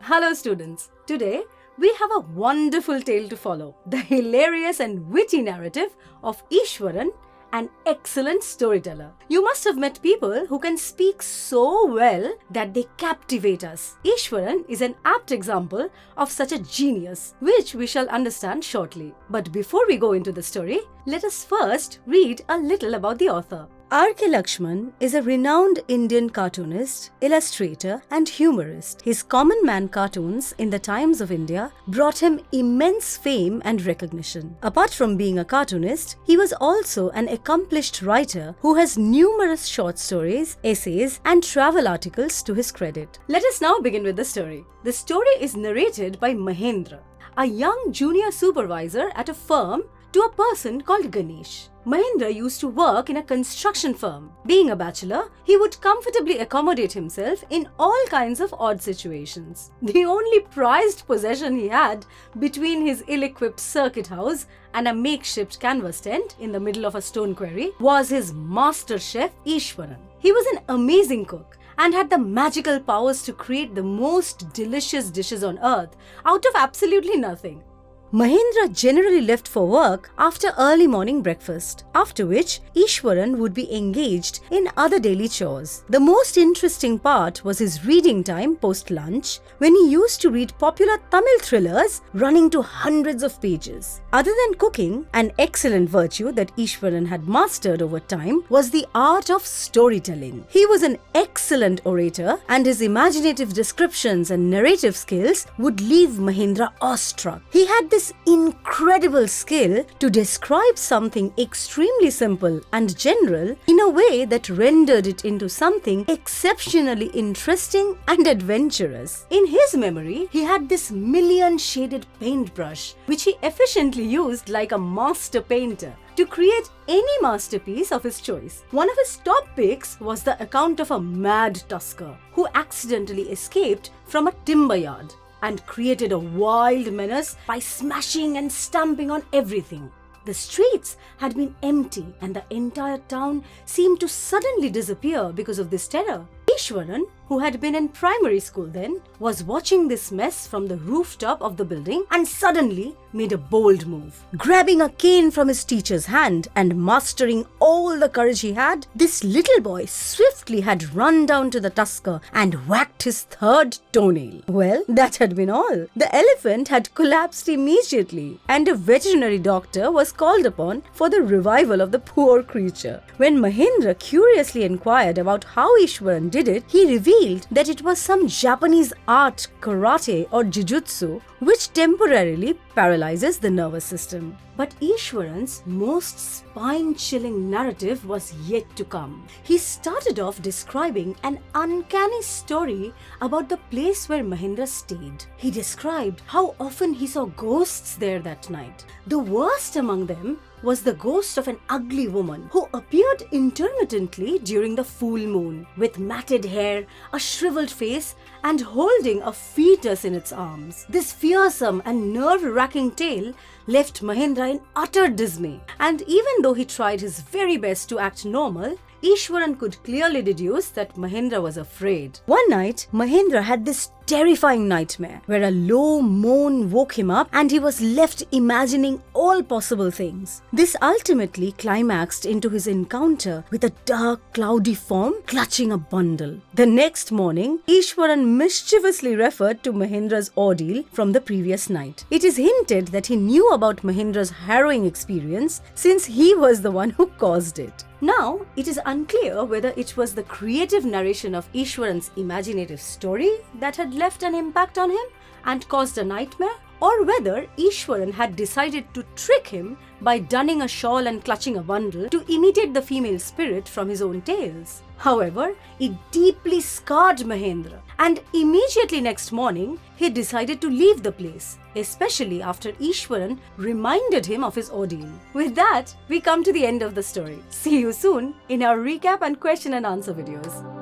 Hello students, today we have a wonderful tale to follow, the hilarious and witty narrative of Iswaran, an excellent storyteller. You must have met people who can speak so well that they captivate us. Iswaran is an apt example of such a genius, which we shall understand shortly. But before we go into the story, let us first read a little about the author. R.K. Lakshman is a renowned Indian cartoonist, illustrator and humorist. His Common Man cartoons in the Times of India brought him immense fame and recognition. Apart from being a cartoonist, he was also an accomplished writer who has numerous short stories, essays and travel articles to his credit. Let us now begin with the story. The story is narrated by Mahendra, a young junior supervisor at a firm, to a person called Ganesh. Mahendra used to work in a construction firm. Being a bachelor, he would comfortably accommodate himself in all kinds of odd situations. The only prized possession he had between his ill-equipped circuit house and a makeshift canvas tent in the middle of a stone quarry was his master chef Iswaran. He was an amazing cook and had the magical powers to create the most delicious dishes on earth out of absolutely nothing. Mahendra generally left for work after early morning breakfast, after which Iswaran would be engaged in other daily chores. The most interesting part was his reading time post-lunch, when he used to read popular Tamil thrillers running to hundreds of pages. Other than cooking, an excellent virtue that Iswaran had mastered over time was the art of storytelling. He was an excellent orator, and his imaginative descriptions and narrative skills would leave Mahendra awestruck. He had this incredible skill to describe something extremely simple and general in a way that rendered it into something exceptionally interesting and adventurous. In his memory, he had this million-shaded paintbrush, which he efficiently used like a master painter to create any masterpiece of his choice. One of his top picks was the account of a mad tusker who accidentally escaped from a timber yard and created a wild menace by smashing and stamping on everything. The streets had been empty and the entire town seemed to suddenly disappear because of this terror. Iswaran, who had been in primary school then, was watching this mess from the rooftop of the building and suddenly made a bold move. Grabbing a cane from his teacher's hand and mustering all the courage he had, this little boy swiftly had run down to the tusker and whacked his third toenail. Well, that had been all. The elephant had collapsed immediately and a veterinary doctor was called upon for the revival of the poor creature. When Mahendra curiously inquired about how Iswaran did it, he revealed that it was some Japanese art, karate or jujutsu, which temporarily paralyzes the nervous system. But Iswaran's most spine-chilling narrative was yet to come. He started off describing an uncanny story about the place where Mahendra stayed. He described how often he saw ghosts there that night. The worst among them was the ghost of an ugly woman who appeared intermittently during the full moon, with matted hair, a shriveled face, and holding a fetus in its arms. This fearsome and nerve-wracking tale left Mahendra in utter dismay, and even though he tried his very best to act normal, Iswaran could clearly deduce that Mahendra was afraid. One night, Mahendra had this terrifying nightmare where a low moan woke him up and he was left imagining all possible things. This ultimately climaxed into his encounter with a dark, cloudy form clutching a bundle. The next morning, Iswaran mischievously referred to Mahendra's ordeal from the previous night. It is hinted that he knew about Mahendra's harrowing experience since he was the one who caused it. Now, it is unclear whether it was the creative narration of Iswaran's imaginative story that had left an impact on him and caused a nightmare, or whether Iswaran had decided to trick him by donning a shawl and clutching a bundle to imitate the female spirit from his own tales. However, it deeply scarred Mahendra, and immediately next morning, he decided to leave the place, especially after Iswaran reminded him of his ordeal. With that, we come to the end of the story. See you soon in our recap and question and answer videos.